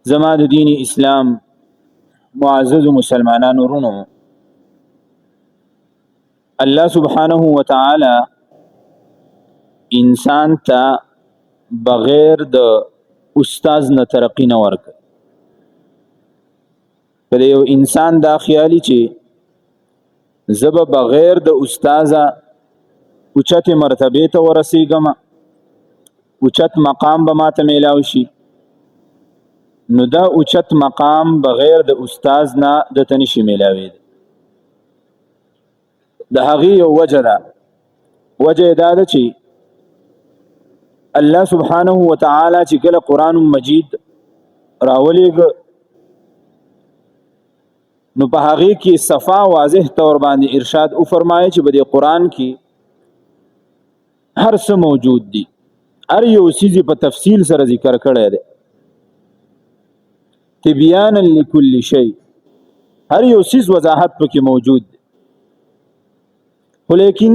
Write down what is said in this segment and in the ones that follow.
زما د دین اسلام معزز مسلمانانو ورونو، الله سبحانه وتعالى انسان ته بغیر د استاد نه ترقی نه ورکړي. کله یو انسان دا خیالي چې زب بغیر د استاذه اوچت مرتبه ته ورسیږم، اوچت مقام به ماته میلاو شي، نو دا اوچت مقام بغیر د استاذ نه د تنشي میلاوي. د هغې یو وجه ده، وجه دا ده چې الله سبحانه وتعالى چې کله قرآن مجید راولېږ نو په هغې کې صفا واضح طور باندې ارشاد وفرمایه چې په دې قرآن کې هر څه موجود دي، هر یو څیز په تفصیل سره ذکر کړی دی، تبیانا لكل شيء، هر یو څیز وضاحت پکې موجود دی. خو لیکن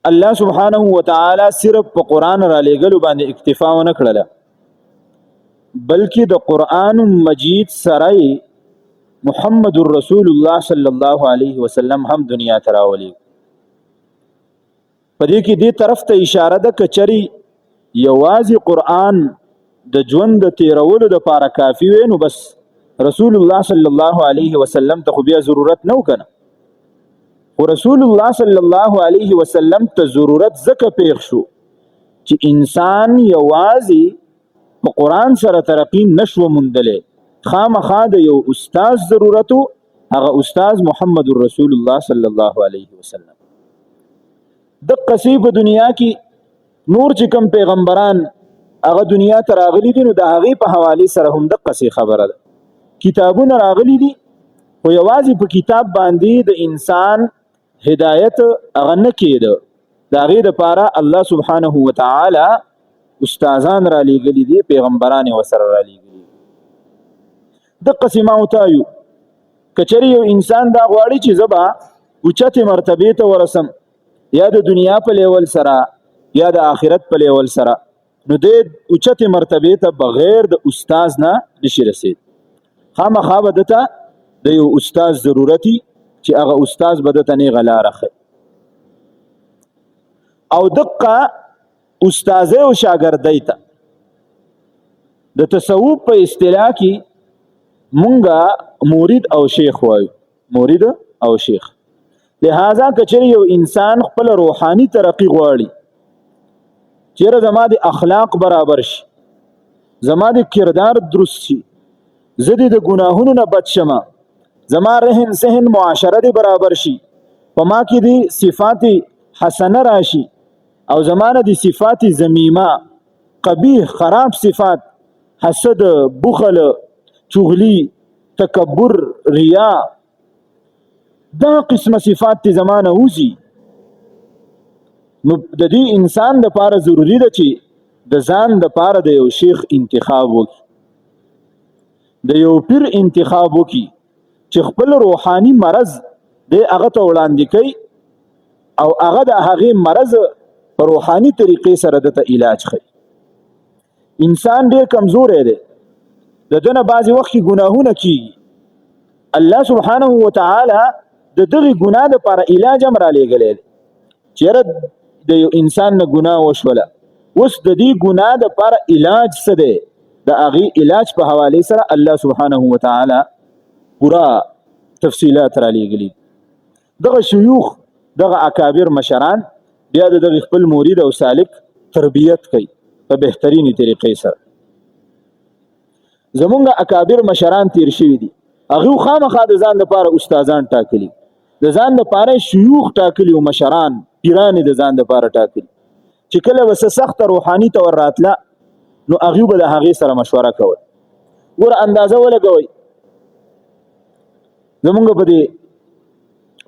الله سبحانه وتعالى صرف په قرآن را لېږلو باندې اکتفا ونه کړله، بلکې د قرآن مجید سره محمد رسول الله صلی الله علیه وسلم هم دنیا ته راولېږه. په دې کې دې طرف ته اشاره ده که چرې یوازې قرآن د ژوند د تیرولو دپاره کافي وی نو بس رسول الله صلی الله علیه وسلم ته خو بیا ضرورت نه و که نه. خو رسول الله صلی الله علیه وسلم ته ضرورت ځکه پیښ شو چې انسان یوازې په قرآن سره ترقی نشو موندلی، خامخا د یو استاذ ضرورت و، هغه استاذ محمد رسول الله صلی الله علیه وسلم. دقسې په دنیا کې نور چې کوم پیغمبران هغه دنیا ته راغلي دي نو د هغې په حوالې سره هم دقسې خبره ده. کتابونه راغلي دي خو یوازې په کتاب باندې د انسان هدایت هغه نه کېده، د هغې دپاره الله سبحانه وتعالى استادان را لېږلي دي، پیغمبران یې ورسره را لېږلي دي. دقسې ما ورته وایو که چېرې یو انسان دا غواړي چې زه به اوچتې مرتبې ته ورسم، یا د دنیا په لیول سره یا د آخرت په لیول سره، نو دې اوچتې مرتبې ته بغیر د استاذ نه نشي رسید. خامخا به دته د یو استاذ ضرورتي چې هغه استاذ به دته نیغه لاره ښیي. او دقه استاذۍ او شاګردۍ ته د تصوف په اصطلاح کې مونږه مرید او شیخ وایو، مرید او شیخ. لہذا که چېرې یو انسان خپل روحاني ترقی غواړي، چېرې زما د اخلاق برابر شي، زما د کردار درست شي، زه د ګناهونو نه بچ شمه، زما رهن سهن معاشره دی برابر شي، په ما کې د صفات حسنه راشي او زما نه د صفات ذمیمه قبیح خراب صفات حسد، بخل، چغلی، تکبر، ریا، دا قسمه صفات تی زمانه وزي، نو د دې انسان د پاره ضروری ده چې د ځان د پاره د یو شیخ انتخاب وکړي، د یو پیر انتخاب وکړي چې خپل روحاني مرض د هغه ته وړاندې کوي او هغه د هغې مرض په روحاني طریقې سره دته علاج کوي. انسان ډېر کمزوری دی، د ده نه بعضې وخت کې ګناهونه کېږي، الله سبحانه وتعالى د دغې ګناه دپاره علاج هم رالیږلی دی. چېرې د یو انسان نه ګناه وشوله، اوس د دې ګناه دپاره علاج څه دی، د هغې علاج په حوالې سره الله سبحانه وتعالى پورا تفصیلات رالیږلي. دغه شیوخ، دغه اکابر مشران بیا د دغې خپل مرید او سالک تربیت کوي په بهترینې طریقې سره. زمونږ اکابر مشران تیر شوي دي، هغوی خامخا د ځان لپاره استادان ټاکلي، د ځان لپاره شیوخ ټاکلي او مشران پیران د ځان لپاره ټاکلي چې کله به څه سخته روحاني ته ور راتله نو هغوی به د هغې سره مشوره کول. ور اندازه ولګوئ زمونږ په دې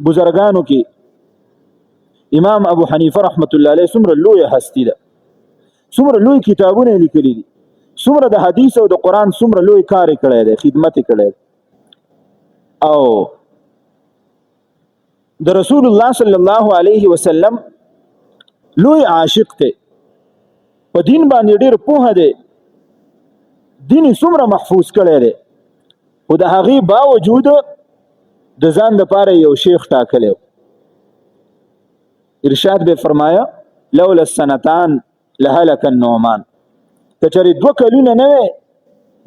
بزرګانو کې امام ابو حنیفه رحمت الله علیه څومره لویه هستی ده، څومره لوی کتابونه یې لیکلي دي، څومره د حدیث او د قرآن څومره لوی کار یې کړی دی، خدمت یې کړی دی، او د رسول الله صلی الله علیه وسلم لوی عاشق ته، په دین باندې ډېر پوهه دی، دین څومره محفوظ کړی دی خو د هغې باوجود د ځان دپاره یو شیخ ټاکلی ارشاد به فرمایا لولا السنتان لهلك النعمان کچری 2 کلونه نه وي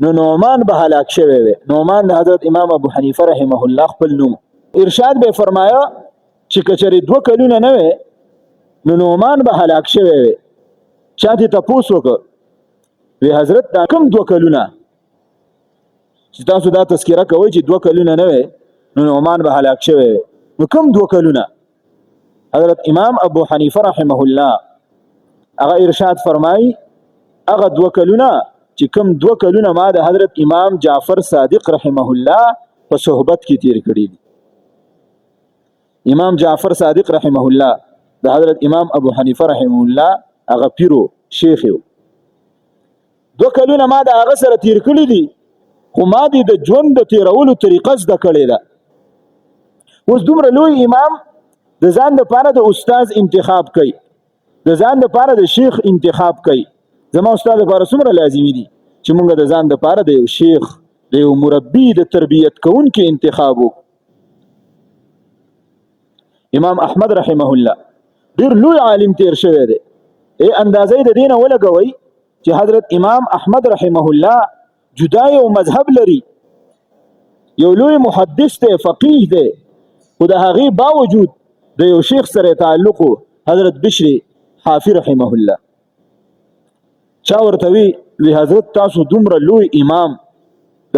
نو نعمان به هلاک شوی وي نعمان د حضرت امام ابو حنیفه رحمه الله خپل نوم ارشاد به فرمایا چې کچری 2 کلونه نه وي نو نعمان به هلاک شوی وي چا دې تپوس وکړ وی حضرت دا کوم 2 کلونه چې تاسو دا تذکره کوئ چې 2 کلونه نه وي نو نعمان به هلاک شوی وي نو کوم 2 کلونه حضرت امام ابو حنیفه رحمه الله هغه ارشاد فرمایي هغه 2 کلونه چې کوم 2 کلونه ما د حضرت امام جعفر صادق رحمه الله په صحبت کې تیر کړي دي امام جعفر صادق رحمه الله د حضرت امام ابو حنیفه رحمه الله هغه پیرو شیخ یو 2 کلونه ما د هغه سره تیر کړي دي خو ما دې د ژوند د تیرولو طریقه زده کړې ده اوس دومره لوی امام د ځان لپاره د استاد انتخاب کوي د ځان لپاره د شیخ انتخاب کوي زما استاد لپاره څومره لازمي دي چې موږ د ځان لپاره د یو شیخ د یو مربي د تربیت کوونکي انتخاب وکړو امام احمد رحمه الله ډېر لوی عالم تیر شوی دی اندازې د دینه ولګوي چې حضرت امام احمد رحمه الله جدا یو مذهب لري یو لوی محدث دی فقیه دی خو د هغې باوجود د یو شیخ سره تعلق حضرت بشر حافی رحمه الله چا ورته وی حضرت تاسو دومره لوی امام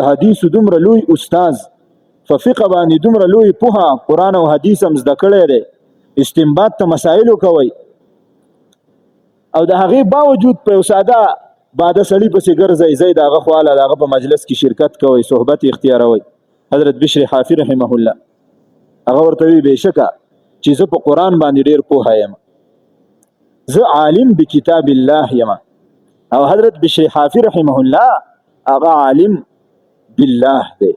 د حدیثو دومره لوی استاز فقه باندې دومره لوی پوهه قرآن او حدیث هم زده کړی دی استنباط ته مسایلو کوي او د هغې باوجود په یو ساده باده سړي پسې ګرځئ ځئ د هغه خواله د هغه په مجلس کې شرکت کوئ صحبت اختیاروئ حضرت بشر حافی رحمه الله هغه ورته وی بېشکه چې زه په قرآن باندې ډېر پوهه یم زه عالم بکتاب الله یم او حضرت بشر حافی رحمه الله هغه عالم بالله دی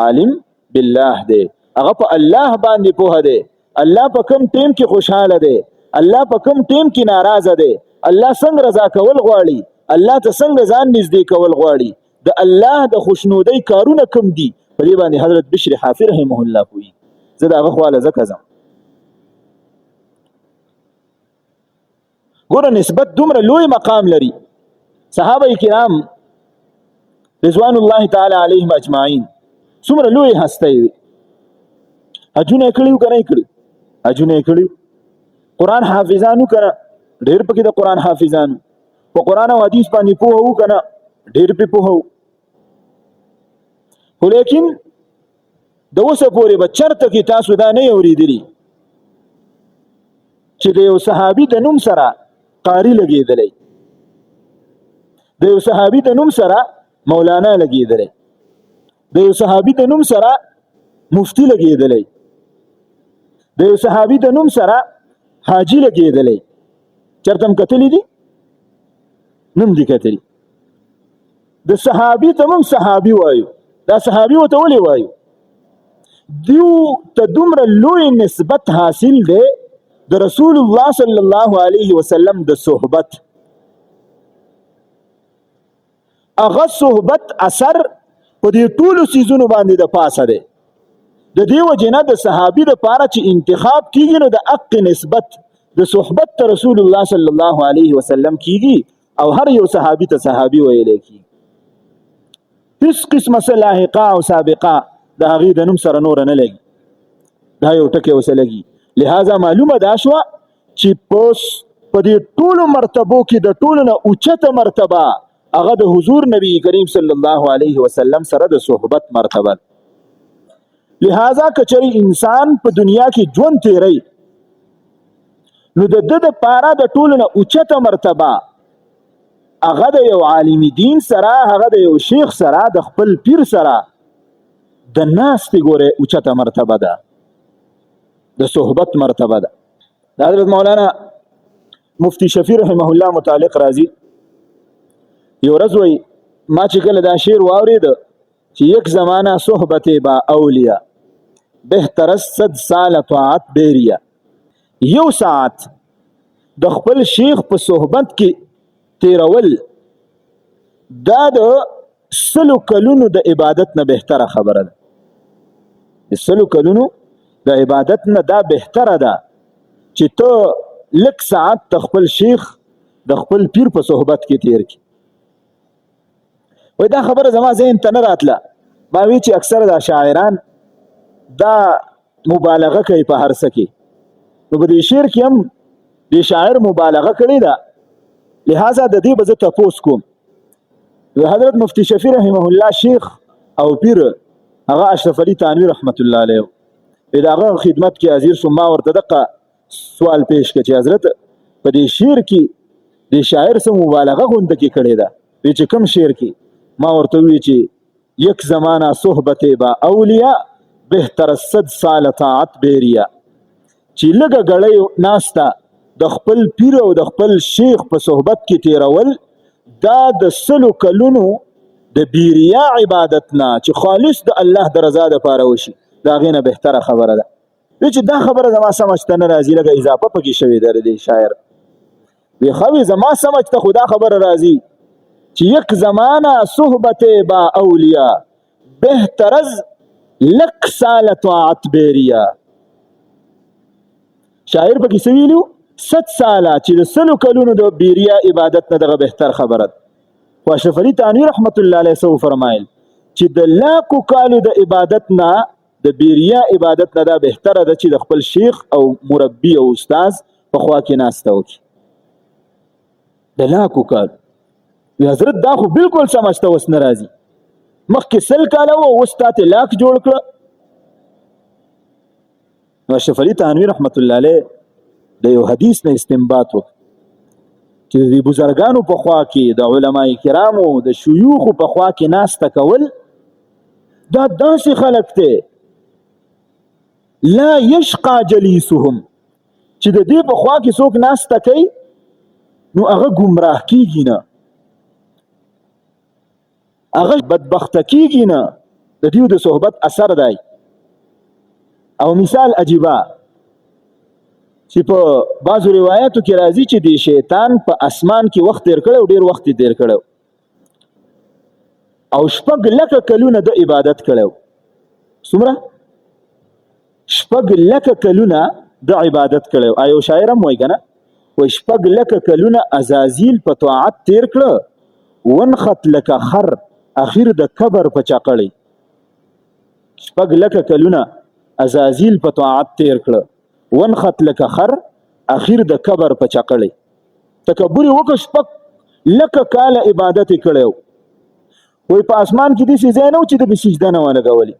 عالم بالله دی هغه په الله باندې پوهه دی الله په کوم ټیم کې خوشحاله دی الله په کوم ټیم کې ناراضه دی الله څنګه رضا کول غواړي الله ته څنګه ځان نږدې کول غواړي د الله د خوشنودۍ کارونه کوم دي په دې باندې حضرت بشر حافی رحمه الله پوهي زه د هغه خواله ځکه ځم ګوره نسبت دومره لوی مقام لري صحابه کرام رضوان الله تعالی علیهم اجمعین څومره لوی هستی وي حجونه یې کړي وو که نه یې کړي حجونه یې کړي قرآن حافظانو که نه ډېر پکې د قرآن حافظانو په قرآن او حدیث باندې پوهه وو که نه ډېر پې پوهه وو خو لیکن د اوسه پورې به چرته کې تاسو دا نه اورېدلي چې د یو صحابي د نوم سره قاری لګېدلی د یو صحابي د نوم سره مولانا لګېدلی د یو صحابي د نوم سره مفتی لګېدلی د یو صحابي د نوم سره حاجی لګېدلی چرته هم کتلی دي نم دي کتلی د صحابي ته موږ صحابي وایو دا صحابي ورته ولې وایو دیو ته دومره لوی نسبت حاصل دی د رسول الله صلی الله علیه وسلم د صحبت هغه صحبت اثر په دې ټولو څیزونو باندې د پاسه دی د دې وجې نه د صحابي دپاره چې انتخاب کیږي نو د حق نسبت د صحبت ته رسول الله صلی الله علیه وسلم کیږي او هر یو صحابي ته صحابي ویلی کیږي هیڅ قسمه څه لاحقه او سابقه د هغې د نوم سره نوره نه لګي دا یو ټکی ورسه لګي لہذا معلومه دا شوه چې په دې ټولو مرتبو کې د ټولو نه اوچته مرتبه هغه د حضور نبی کریم صلی الله علیه وسلم سره د صحبت مرتبه لہذا کچری انسان په دنیا کې ژوند تیری نو د ده دپاره د ټولو نه اوچته مرتبه هغه د یو عالم دین سره هغه د یو شیخ سره د خپل پیر سره د ناستې ګورې اوچته مرتبه ده د صحبت مرتبه ده د حضرت مولانا مفتی شفیع رحمه الله متعلق راځي یو ورځ وایي ما چې کله دا شعر واورېده چې یک زمانه صحبت با اولیا بهتر است 100 سال طاعت بیریا یو ساعت د خپل شیخ په صحبت کې تیرول دا د سلو کلونو د عبادت نه بهتره خبره ده. سلو کلونو د عبادت نه دا بهتره ده چې ته لک ساعت د خپل شیخ د خپل پیر په صحبت کې تیر کی. وای دا خبره زما ذهن ته نه راتله. ما وی چې اکثر د شاعران دا مبالغه کوي په هر څه کې، نو په دې شعر کې هم د شاعر مبالغه کړې ده، لہذا د دې به زه تپوس کوم. حضرت مفتی شفیع رحمه الله شیخ او پیر هغه اشرف علي تانوی رحمت الله علیه د هغه خدمت کې حاضر شوم. ما ورته دغه سوال پیش کړ چې حضرت په دې شعر کې د شاعر سره مبالغه غونډه کې کړې ده. چې کوم شعر کې؟ ما ورته وی چې یک زمانہ صحبت با اولیاء بهتر 100 سال طاعت بیریا، چې لږه غړی ناستا د خپل پیر او د خپل شیخ په صحبت کې تیرول دا د سلو کلونو د بیریا عبادت نه چې خالص د الله د رضا لپاره وشي دا غینه بهتره خبره ده. چې دا خبره زما سمجھ ته نه راځي، لکه اضافه پکې شوی دی د شاعر. وی خوي زما سمجھ ته خدا خبره راځي چې یک زمانہ صحبت با اولیاء بهتر از لک سال طاعت بیریا. شاعر پکې سویلو 100 ساله چې د سلو کلونو د بیریا عبادت نه دغه بهتر خبره ده. خو اشرف علي تانوی رحمت الله علیه سو فرمایل چې د لاکو کالو د عبادت نه د بیریا عبادت نه دا بهتره ده چې د خپل شیخ او مربي او استاد په خوا کې ناسته وکړي. د لاکو کال حضرت دا خو بالکل سمجھته وس نه راځي. مخکې 100 کاله و اوس تاته لاک جوړ کړه. نو اشرف علي تانوی رحمت الله علیه د یو حدیث نه استنباط وکړ چې د بزرګانو په خوا کې د علماء کرامو د شيوخ په خوا کې ناسته کول دا داسې خلق ته لا يشقى جليسهم چې د دې په خوا کې څوک ناسته کوي نو هغه گمراه کیږي نه، هغه بدبخت کیږي نه. د دې د صحبت اثر دی. او مثال عجیبه چې په بعضو روایتو کې راځي چې د شیطان په اسمان کې وخت تیر کړو، ډیر وخت تیر کړو او 6 لکه کلونه د عبادت کړو. څومره؟ 6 لکه کلونه د عبادت کړو. ایو شاعر هم وایي کنه و 6 لکه کلونه ازازیل په طاعت تیر کړو ونخت لکه خر اخیر د کبر په چاقړی. 6 لکه کلونه ازازیل په طاعت تیر کړو ونخت لکه خر اخیر د کبر په چاقړی. تکبر وکړ 6 لکه کال عبادت کړو. وای په اسمان کې دې سي نه و چې د سجده نه ولګولي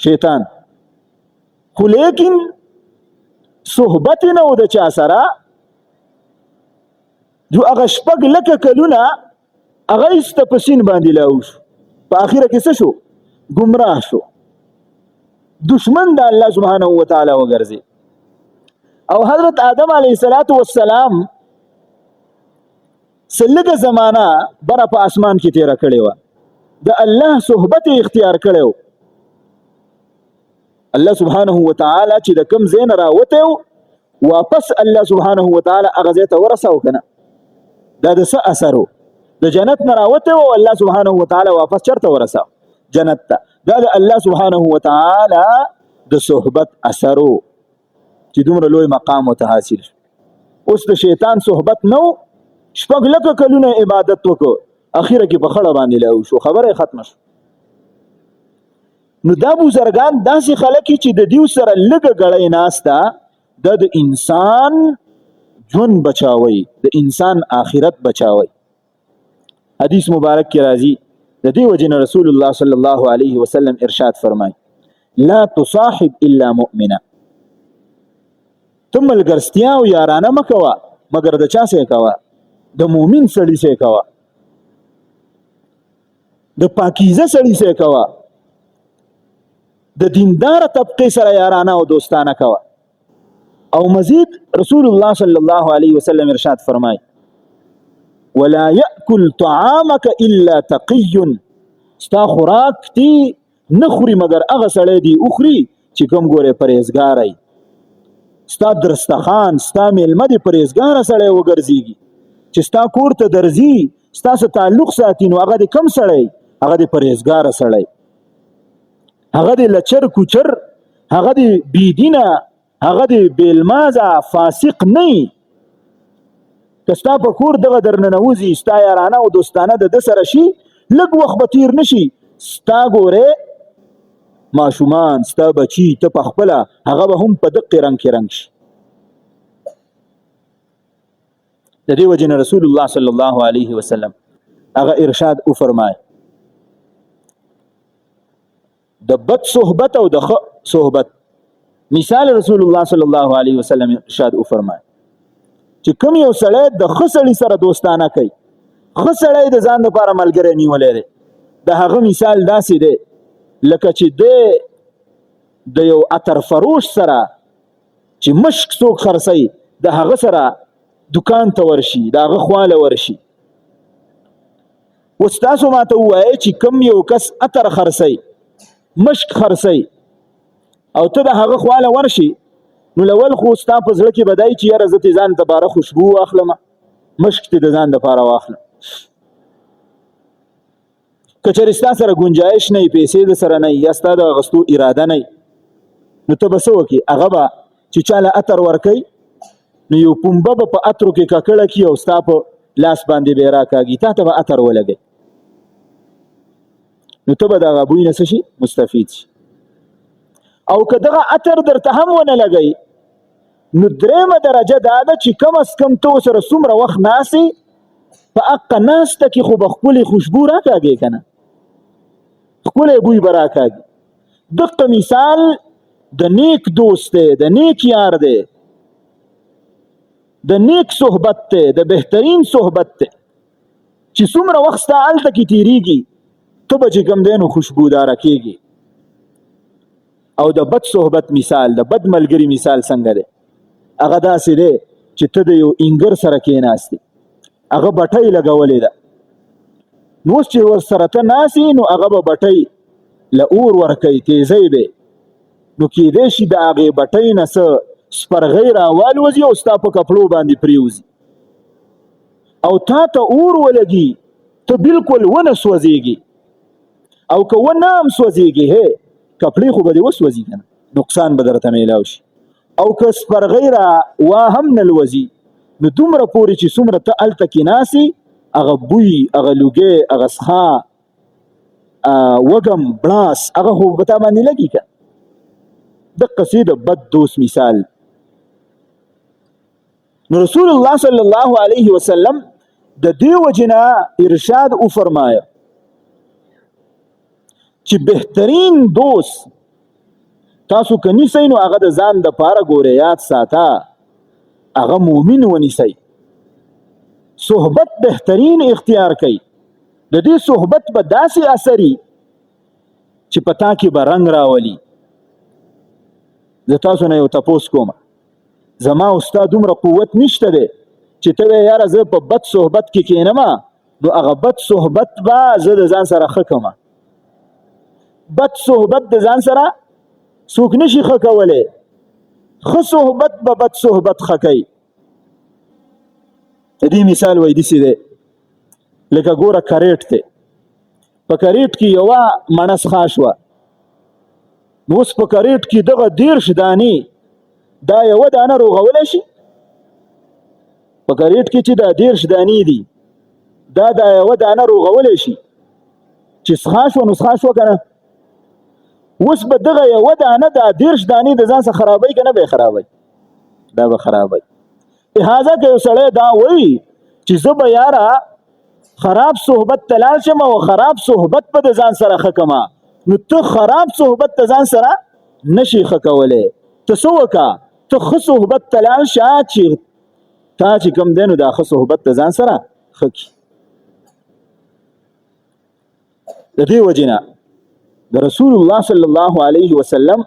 شیطان، خو لیکن صحبت نه و د چا سره جو هغه 6 لکه کلونه هغه است په سین باندې لاوش. په اخره کې څه شو؟ گمراه شو، دشمن د الله سبحانه و تعالی وګرځي. او حضرت آدم علیه السلام سلګه زمانہ بره په اسمان کې تیر کړی و، د الله صحبت اختیار کړو. الله سبحانه و تعالی چې د کم زین راوته واپس الله سبحانه و تعالی هغه ځای ته ورساو کنه. دا د څه اثر د جنت نه راوته او الله سبحانه و تعالی واپس چرته ورساو؟ جنت ته. دا د الله سبحانه و تعالی د صحبت اثرو چې دومره لوی مقام ته حاصل. اوس د شیطان صحبت نو 6 لکه کلونه عبادت وکړو، اخیره کې په خړه باندې لاو شو، خبره ختم شو. نو دا بزرګان داسې خلک چې د دیو سره لږه غړی ناسته د انسان ژوند بچاوي، د انسان آخرت بچاوي. حدیث مبارک کې راځي د دې وجه رسول الله صلی الله علیه وسلم ارشاد فرمای لا تصاحب الا مؤمنا. تم ملګرتیا او یارانه مکوه مگر د چا سره کوه؟ د مؤمن سړي سره کوه، د پاکیزه سړي سره کوه، د دیندار طبقه سره یارانه او دوستانه کوه. او مزید رسول الله صلی الله علیه وسلم ارشاد فرمای ولا يأكل طعامك الا تقي. ستا خوراک تی نخوري مگر هغه سړی دی اخري چې کوم ګوره پرهیزګاری. ستا درستخان ستا میلمه دی پرهیزګاره سړی وګرځيږي چې ستا کور ته درځي ستاسو تعلق ساتي نو هغه د کم سړی؟ هغه د پرهیزګاره سړی، هغه د لچر کوچر، هغه د بيدینه، هغه د بیلمازه فاسق نه. که ستا په کور دغه درننوځي ستا یارانه او دوستانه د ده سره شي، لږ وخت به تیر نشي، ستا ګورې ماشومان، ستا بچي، ته په خپله هغه به هم په دقې رنګ کې رنګ شي. د دې وجې نه رسول الله صلی الله علیه وسلم هغه ارشاد وفرمایه د بد صحبت او د ښه صحبت مثال. رسول الله صلی الله علیه وسلم ارشاد وفرمایه چې کوم یو سړی د ښه سړي سره دوستانه کوي، ښه سړی د ځان لپاره ملګری نیولی دی، د هغه مثال داسې دی لکه چې د یو عطر فروش سره چې مشک څوک خرڅوي، د هغه سره دکان ته ورشي، د هغه خواله ورشي. اوس تاسو ماته ووایئ چې کوم یو کس عطر خرڅوي، مشک خرڅوي او ته د هغه خواله ورشي، نو لول خو ستا په زړه کې به دی چې یاره زه ترې ځان دپاره خوشبو واخلم، مشک ترې د ځان دپاره واخلم. که چېرې ستا سره ګنجایش نه وي، پیسې د سره نه وي، یا ستا د اخیستو اراده نه وي، نو ته به څه وکړې؟ هغه به چې چا له عطر ورکوي نو یو پنبه به په عطرو کې ککړه کړي او ستا په لاس باندې به یې راکاږي، تا ته به عطر ولګوي، نو ته به د هغه بوی نه څه شي؟ مستفید شي. او که دغه عطر درته هم ونه لګوي، نو درېیمه درجه دا ده چې کم از کم ته ورسره څومره وخت ناستې، په هغه ناسته کې خو به ښکلې خوشبو راکاږې که نه، ښکلی بوی به راکاږي. دغه مثال د نیک دوست دی، د نیک یار دی، د نیک صحبت ته، د بهترین صحبت ته چې څومره وخت ستا هلته کې تیریږي، ته به چې کوم دی نو خوشبوداره کېږي. او د بد صحبت مثال، د بد ملګري مثال څنګه دی؟ هغه داسې دی چې ته د یو انګر سره کېناستې، هغه بټۍ لګولې ده، نو اوس چې ورسره ته ناست یې، نو هغه به بټۍ له اور ورکوي، تیزی دی، نو کېدی شي د هغې بټۍ نه څه سپرغۍ راوالوځي او ستا په کپړو باندې پرېوځي او تا ته اور ولګي، ته بلکل ونه سوځېږي. او که ونه هم سوځېږي، کپړې خو به دې وسوځي که نه، نقصان به درته میلاو شي. او که سپرغۍ را وا هم نه لوځي، نو دومره پورې چې څومره ته هلته کېناستې، هغه بوی، هغه لوګی، هغه څښا، وږم، بړاس، هغه خو به تا باندې لګي که. دقسې د بد دوست مثال. نو رسول الله صلی الله علیه وسلم د دې وجې نه ارشاد وفرمایه چې بهترین دوست تاسو که نیسئ، نو هغه د ځان دپاره ګورئ، یاد ساته، هغه مؤمن ونیسئ. صحبت بهترین اختیار کوي، د دې صحبت به داسې اثري چې په تا کې به رنګ راولي. زه تاسو نه یو تپوس کوم، زما او ستا دومره قوت نشته دی چې ته وایې یاره زه په بد صحبت کې کښېنم، نو هغه بد صحبت به زه د ځان سره ښه کړم. بد صحبت د ځان سره څوک نشي ښه کولی، ښه صحبت به بد صحبت ښه کوي. د دې مثال وایي داسې دی لکه ګوره کریټ دی، په کریټ کې یوه مڼه څښا شوه، نو اوس په کریټ کې دغه 10 دانې، دا یوه دانه روغولی شي؟ په کریټ کې چې دا 10 دانې دي، دا یوه دانه روغولی شي؟ چې څښا شوه نو څښا شوه که نه؟ اوس به دغه یوه دانه دا 10 دانې د ځان څخه خرابوي که نه به یې خرابوي؟ دا به خرابوي. لهذا که یو سړی دا وایي چې زه به یاره خراب صحبت ته لاړ شم او خراب صحبت به د ځان سره ښه کړم، نو ته خراب صحبت ته ځان سره نشي ښه کولی. ته څه وکړه؟ ته ښه صحبت ته لاړ شه چې تا چې کوم دی نو دا ښه صحبت ته ځان سره ښه کړي. د دې وجې نه د رسول الله صلی الله علیه وسلم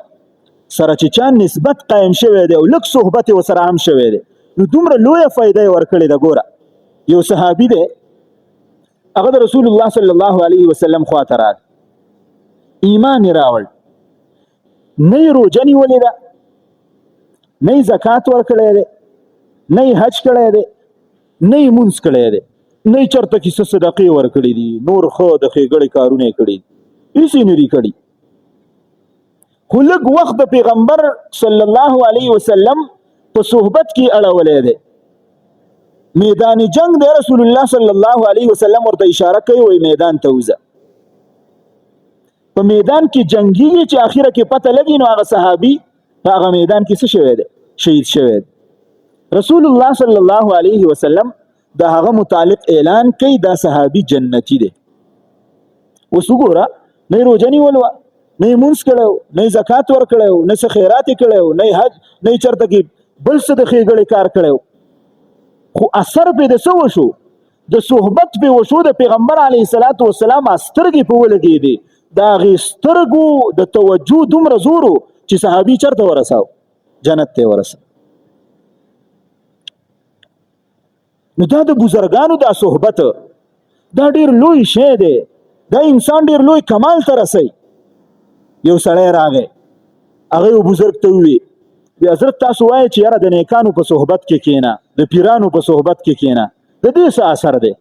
سره چې چا نسبت قایم شوی دی او لږ صحبت یې ورسره هم شوی دی، نو دومره لویه فایده یې ورکړې ده. ګوره یو صحابي دی، هغه د رسول الله صلی الله علیه وسلم خواته راغی، ایمان یې راوړ، نه یې روژه نیولې ده، نه یې زکات ورکړی دی، نه یې حج کړی دی، نه یې مونځ کړی دی، نه چرته کې څه صدقې ورکړي دي، نور خو د ښېګړې کارونه یې کړي هېڅ یې نه دي کړي. خو لږ وخت د پیغمبر صلی الله علیه وسلم په صحبت کې اړولی دی. میدان جنگ دی، رسول الله صلی الله علیه وسلم ورته اشاره کوي وایي میدان ته وځه. په میدان کې جنګیږي چې اخره کې پته لګي نو هغه صحابي په هغه میدان کې څه شوی دی؟ شهید شوی دی. رسول الله صلی الله علیه وسلم د هغه متعلق اعلان کوي دا صحابي جنتی دی. اوس وګوره، نه یې روژه نیولې وه، نه یې مونځ کړی و، نه یې زکات ورکړی و، نه څه خیرات یې کړی و، نه یې حج، نه یې چېرته کې بل څه د ښېګړې کار کړی و. خو اثر پرې د څه وشو؟ د صحبت پرې وشو. د پیغمبر علیه الصلاة وسلام سترګې په ولګېدې. د هغې سترګو د توجه دومره زور و چې صحابي چېرته ورساو؟ جنت ته یې ورساو. نو دا د بزرګانو دا صحبت دا ډیر لوی شی دی، دا انسان ډیر لوی کمال ته رسي. یو سړی راغی، هغه یو بزرګ ته ووی بیا حضرت تاسو وایئ چې یاره د نیکانو په صحبت کې کښېنه، د پیرانو په صحبت کې کښېنه، د دې څه اثر دی؟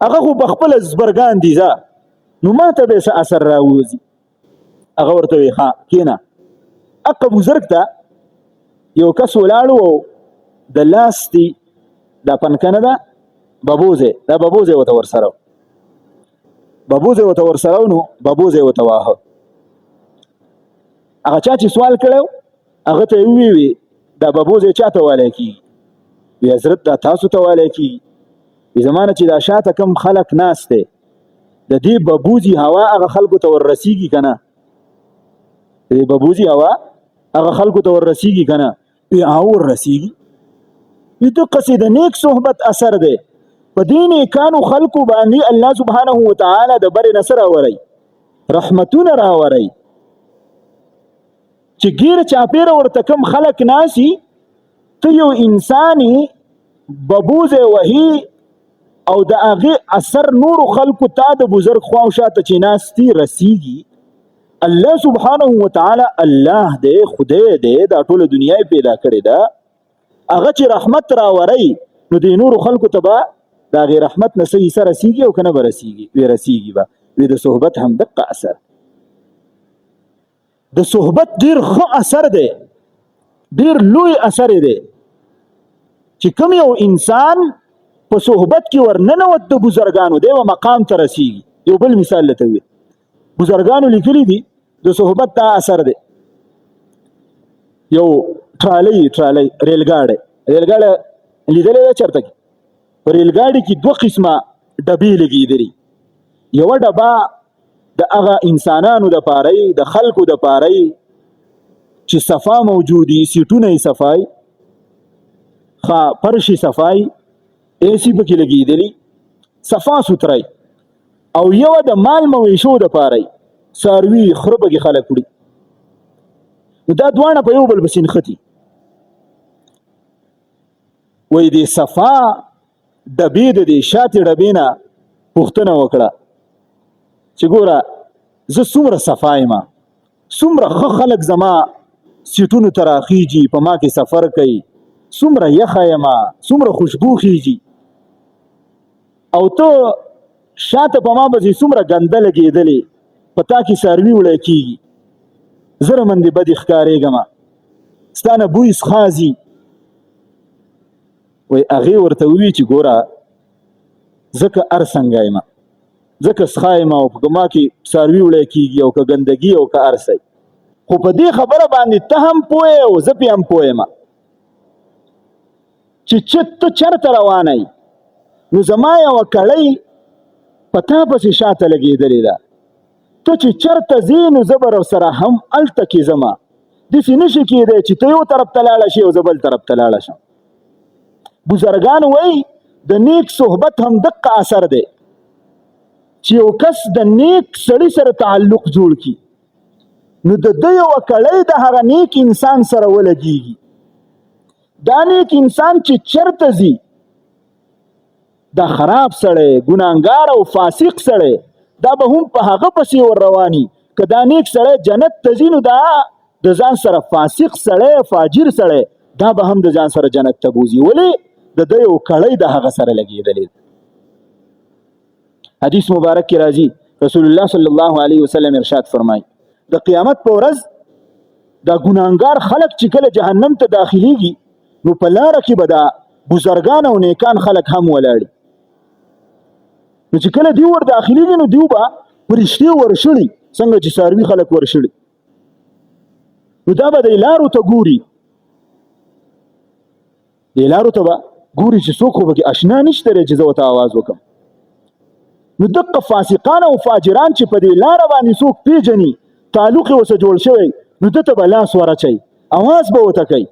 هغه خو پخپله زبرګان دي ځه، نو ما ته به څه اثر راوځي؟ هغه ورته وایي ښه کښېنه. هغه بزرګ ته یو کس ولاړ و، د لاستي دا پنکه نه ده ببوزه، دا ببوزه ورته ورسره و، ببوزه ورته ورسره و، نو ببوزه ورته واهه. هغه چا چې سوال کړی هغه ته یې وویل دا ببوزه چا ته والی کېږي؟ وی حضرت دا تاسو ته والی کېږي. وی زما نه چې دا شاته کم خلک ناست دی د دې ببوزي هوا هغه خلکو ته وررسېږي که نه؟ د دې ببوزي هوا هغه خلکو ته وررسېږي که نه؟ وی هغه وررسېږي. وی دقسې د نیک صحبت اثر دی. په دې نیکانو خلکو باندې الله سبحانه وتعالی د برې نه څه راوری؟ رحمتونه راوری. چې ګیر چاپېره ورته کم خلک ناسي، ته یو انساني ببوزه وهي او د هغې اثر نورو خلکو ته د بزرګ خوا او شاته چې ناستي رسیږي. الله سبحانه وتعالی الله دی، خدای دی، دا ټوله دنیا یې پیدا کړې ده. هغه چې رحمت راوری نو د نورو خلکو ته به د هغې رحمت نه څه حصه رسیږي او که نه به رسیږي؟ وی رسیږي به. وی د صحبت هم دقه اثر، د صحبت ډیر ښه اثر دی، ډیر لوی اثر دی. چې کوم یو انسان په صحبت کې ورننوت د بزرګانو دی و مقام ته رسیږي. یو بل مثال لته وي، بزرګانو لیکلي دي د صحبت دا اثر دی. یو ټرالی ریلګاډی لیدلې ده چېرته کې؟ په ریلګاډي کې دوه قسمه ډبې لګېدلي. یوه ډبه د هغه انسانانو دپاره یې، د خلکو دپاره یې چې صفا موجود وي، سیټونه یې صفای، ښه فرش یې صفای، ایسی پکې لګېدلي، صفا سوتری. او یوه د مال مویشو دپاره یې، څاروي خره پکې خلک وړي. نو دا دواړه په یو بل پسې نښتي. وایي د صفا ډبې د دې شاتې ډبې نه پوښتنه وکړه چې ګوره زه څومره صفا یم، څومره ښه خلک زما سیټونو ته راخیږي، په ما کې سفر کوي، څومره یخه یم، څومره خوشبو خیږي، او ته شاته په ما پسې څومره ګنده لګېدلې، په تا کې څاروي وړی کېږي، زه رمندې بدې ښکارېږم، ستا نه بوی څښازي. وایي هغې ورته ووي چې ګوره زه که هر څنګه یم، زه که څښا یم او په ما کې څاروي وړی کېږي او که ګندګي او که هر څه، خو په دې خبره باندې ته هم پوه یې او زه پې هم پوه یم چې ته چېرته روانه یې. نو زما یوه کړۍ په تا پسې شاته لګېدلې ده، ته چې چېرته ځې نو زه به سره هم هلته کې ځمه. داسې نشي کېدی چې ته یو طرف ته لاړه شي او زه بل طرف ته لاړه شم. بزرګان وایي د نیک صحبت هم دقه اثر دی چې یو کس د نیک سړي سره تعلق جوړ کړي نو د ده یوه کړۍ د هغه نیک انسان سره ولګېږي. دا نیک انسان چې چېرته ځي، دا خراب سړی، ګناهګار او فاسق سړی، دا به هم په هغه پسې ور رواني. که دا نیک سړی جنت ته ځي نو دا د ځان سره فاسق سړی، فاجر سړی، دا به هم د ځان سره جنت ته بوځي. ولې؟ د ده یو کړی د هغه سره لګېدلی. حدیث مبارک کې راځي رسول الله صلی الله علیه وسلم ارشاد فرمایي د قیامت په ورځ دا ګناهګار خلک چې کله جهنم ته داخليږي نو په لاره کې به دا بزرګان او نیکان خلک هم ولاړي. نو چې کله دی ور داخليږي نو دیو به پرشتي ورشړي څنګه چې ساروي خلک ورشړي. نو دا به د لارو ته ګوري، د لارو ته به ګوري چې څوک خو پکې اشنا نشته چې زه ورته آواز وکړم. نو دغه فاسقان او فاجران چې په دې لاره باندې څوک پیژني تعلق یې ورسره جوړ شوی نو ده ته به لاس ورچوي، اواز به ورته کوي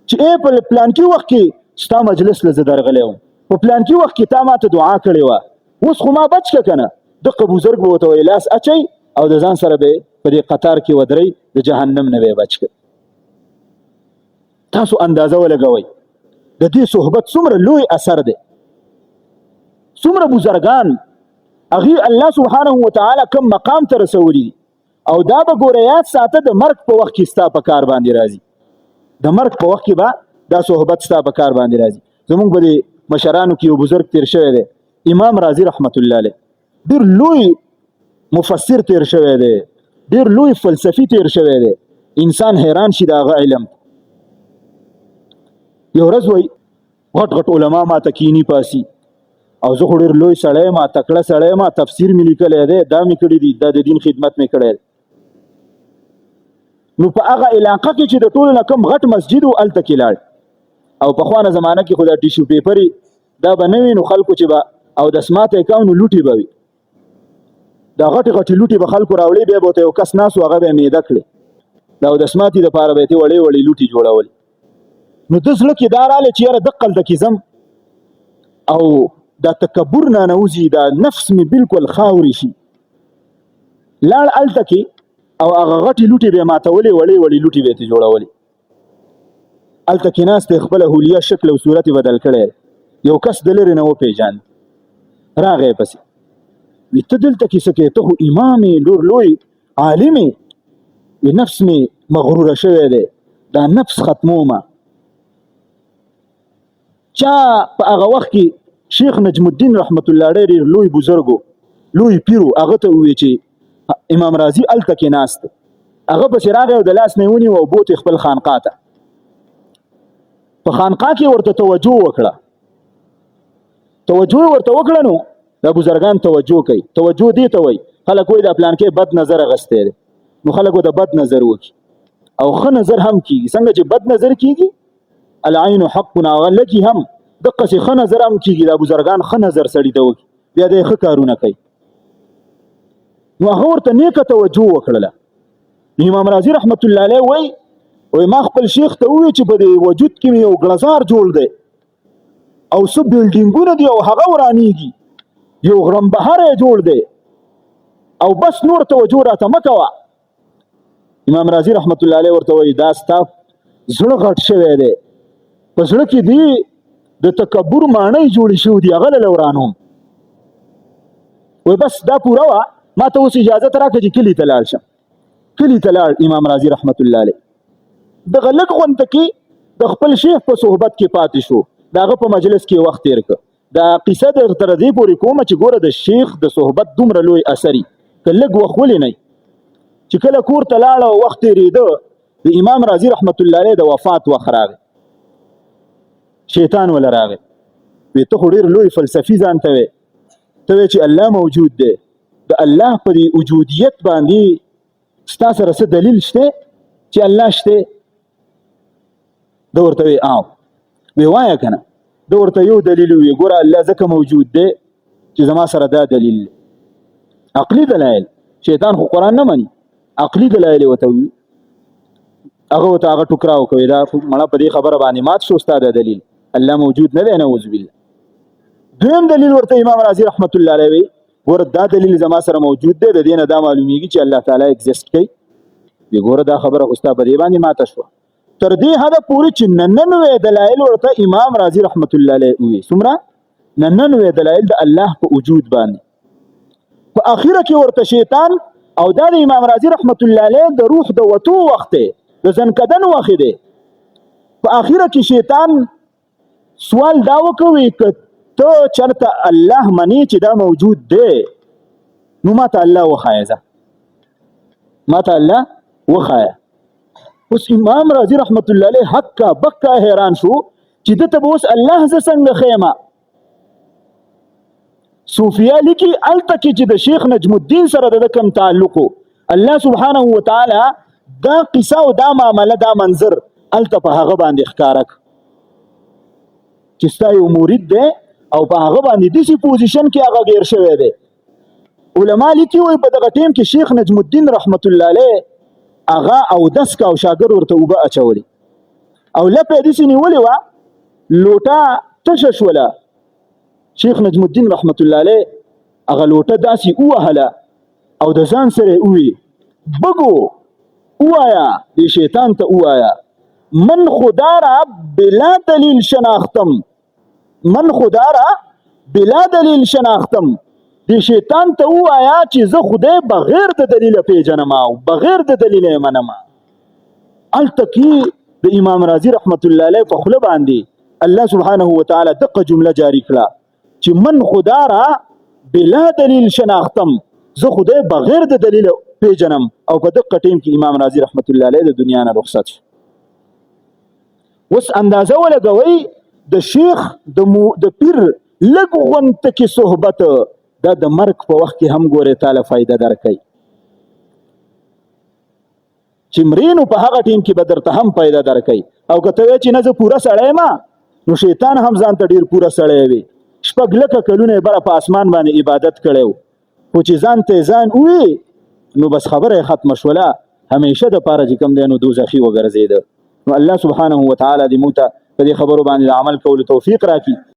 چې ای په پلانکي وخت کې ستا مجلس له زه درغلی وم، په پلانکي وخت کې تا ماته دعا کړې وه، اوس خو ما بچ که که نه. دغه بزرګ به ورته وایي لاس اچوي او د ځان سره به په دې قطار کې ودرئ، د جهنم نه به یې بچ کړي. تاسو اندازه ولګوئ د دې صحبت څومره لوی اثر دی، څومره بزرګان هغې الله سبحانه وتعالی کم مقام ته رسولي دي. او دا به ګوره یاد ساته د مرګ په وخت کې ستا په کار باندې راځي، د مرګ په وخت کې به دا صحبت ستا په کار باندې راځي. زمونږ به د مشرانو کې یو بزرګ تیر شوی دی امام رازي رحمت الله علیه، ډېر لوی مفسر تیر شوی دی، ډېر لوی فلسفي تیر شوی دی، انسان حیران شي د هغه علم. یو ورځ وایي غټ غټ علما ما ته کینی پاسي او زه خو ډېر لوی سړی ما تکړه سړی ما تفسیر مې لیکلی دی، دا مې کړي دي، دا د دین خدمت مې کړی دی. نو په هغه علاقه کې چې د ټولو نه کم غټ مسجد و هلته کې لاړ او پخوانه زمانه کې خو دا ټیشو پیپرې دا به نه وي نو خلکو چې به اودسمات یې کوو نو لوټې به وي، دا غټې غټې لوټې به خلکو راوړې، بیا به ورته یو کس ناست و هغه به یې میده کړې، د اودسماتې دپاره به یې وړې وړې لوټې جوړولې. نو ده زړه کې دا راغلی چې یاره دقه هلته کې ځم او دا تکبر نه نوځي، دا نفس مې بالکل خاورې شي. لاړ هلته کې او هغه غټې لوټې به یې ماتولې، وړې وړې لوټې به یې ترې جوړولې. هلته کې ناست دی، خپله حلیه شکل او صورت یې بدل کړی. یو کس د لرې نه وپېژاند، راغی پسې وي ته دلته کې څه کوې؟ ته خو امام یې، ډېر لوی عالم یې. وي نفس مې مغروره شوی دی، دا نفس ختمومه. چا په هغه وخت کې شیخ نجم الدین رحمت الله ډېر لوی بزرګ لوی پیرو، هغه ته وویې چې امام رازي هلته کې ناست دی. هغه پسې راغی او د لاس نه یې ونیو او بوت یې خپل خانقاه ته. په خانقاه کې ورته توجه وکړه، توجه یې ورته وکړه. نو دا بزرګان توجه کوي، توجه دې ته وایي. خلک وایي دا پلانکې بد نظر اخیستی دی، نو خلک ورته بد نظر وکړي او ښه نظر هم کېږي. څنګه چې بد نظر کېږي العین حق، هغه لږي هم دقسې ښه نظر هم کېږي. دا بزرګان ښه نظر سړي ته وکړي، بیا د یې ښه کارونه کوي. نو هغه ورته نیکه توجه وکړله. امام رازي رحمت الله علیه وایي ما خپل شیخ ته وویل چې په دې وجود کې مې یو ګړزار جوړ دی او څه بلډینګونه دي او هغه ورانېږي، یو غرمبهر یې جوړ دی او بس نور توجه راته مه کوه. امام رازي رحمت الله علیه ورته وایي دا ستا زړه غټ شوی دی، په زړه کې دي د تکبر ماڼۍ جوړې شوي دي، هغه له ورانوم. وایي بس دا پوره وه، ما ته اوس اجازت راکړه چې کلي ته لاړ شم. کلي ته لاړ امام رازي رحمت الله علیه. دغه لږ غونته کې د خپل شیخ په صحبت کې پاتې شو، د هغه په مجلس کې وخت تېر کړ. دا قصه در تر دې پورې کومه چې ګوره د شیخ د صحبت دومره لوی اثري که لږ وخت ولینئ چې کله کور ته لاړه او وخت تېرېده د امام رازي رحمت الله علیه د وفات وخت راغی. شیطان وله راغی، وی ته خو ډېر لوی فلسفي ځان ته وی، ته وی چې الله موجود دی، د الله په دې وجودیت باندې ستا سره څه دلیل شته چې الله شته؟ ده ورته وی آو. وی وایه که نه؟ ده ورته یو دلیل وی ګوره الله ځکه موجود دی چې زما سره دا دلیل دی. عقلي دلایل، شیطان خو قرآن نه مني، عقلي دلایل ورته وي. هغه ورته هغه ټوکرا وکوي دا مړه په دې خبره باندې مات شو ستا دا دلیل الله موجود نه دی، نعوذ بالله. دویم دلیل ورته امام رازي رحمت الله علیه وی ګوره دا دلیل زما سره موجود دی، د دې نه دا معلومیږي چې الله تعالی اگزیسټ کوي. وی ګوره دا خبره خو ستا په دې باندې ماته شوه. تر دې حده پورې چې 99 دلایل ورته امام رازي رحمت الله علیه وی. څومره؟ 99 دلایل د الله په وجود باندې. په اخره کې ورته شیطان او دا د امام رازي رحمت الله علیه د روح د وتو وخت دی، د زنکدن وخت دی. په اخره کې شیطان سوال دا وکوي که ته چرته الله منی چې دا موجود دی نو ماته الله وښایه ماته الله وښایه. اوس امام رازي رحمت الله علیه حقا بقا حیران شو چې دته به اوس الله زه څنګه ښیمه. صوفیا لیکي هلته کې چې د شیخ نجم الدین سره د کوم تعلق الله سبحانه وتعالی دا قصه او دا معامله دا منظر هلته په هغه باندې ښکاره چې ستا یو مرید دی او په هغه باندې داسې پوزیشن کې هغه ګیر شوی دی. علما لیکي وایي په دغه ټیم کې شیخ نجم الدین رحمت الله علیه هغه اودس کا او شاګرد ورته اوبه اچولې او لپې یې داسې نیولې وه لوټه تشه شوله. شیخ نجم الدین رحمت الله علیه هغه لوټه داسې ووهله او د ځان سره یې ووی بګو ووایه دې شیطان ته ووایه من خدا را بلا دلیل شناختم من خدا را بلا دلیل شناختم. دې شیطان ته ووایه چې زه خدای بغیر د دلیله پیژنم او بغیر د دلیله یې منم. هلته کې د امام رازي رحمت الله علیه په خوله باندې الله سبحانه وتعالی دقه جمله جاری کړه چې من خدا را بلا دلیل شناختم زه خدای بغیر د دلیل پیژنم. او په دقه ټیم کې امام رازي رحمت الله علیه د دنیا نه رخصت شو. اوس اندازه ولګوئ د شیخ د پیر لږ غونته کې صحبت دا د مرګ په وخت کې هم ګورې تاله فایده درکوي چې مرینو په هغه ټیم کې به درته هم فایده درکوي. او که ته وایې چې نه زه پوره سړی یم نو شیطان هم ځان ته ډېر پوره سړی وي 6 لکه کلونه یې بره په اسمان باندې عبادت کړی و خو چې ځان ته ځان ووي نو بس خبره یې ختمه شوله همیشه دپاره چې کوم دی نو دوزخي وګرځېده. نو الله سبحانه وتعالی دې موږ ته په دې خبرو باندې عمل کولو توفیق راکړي.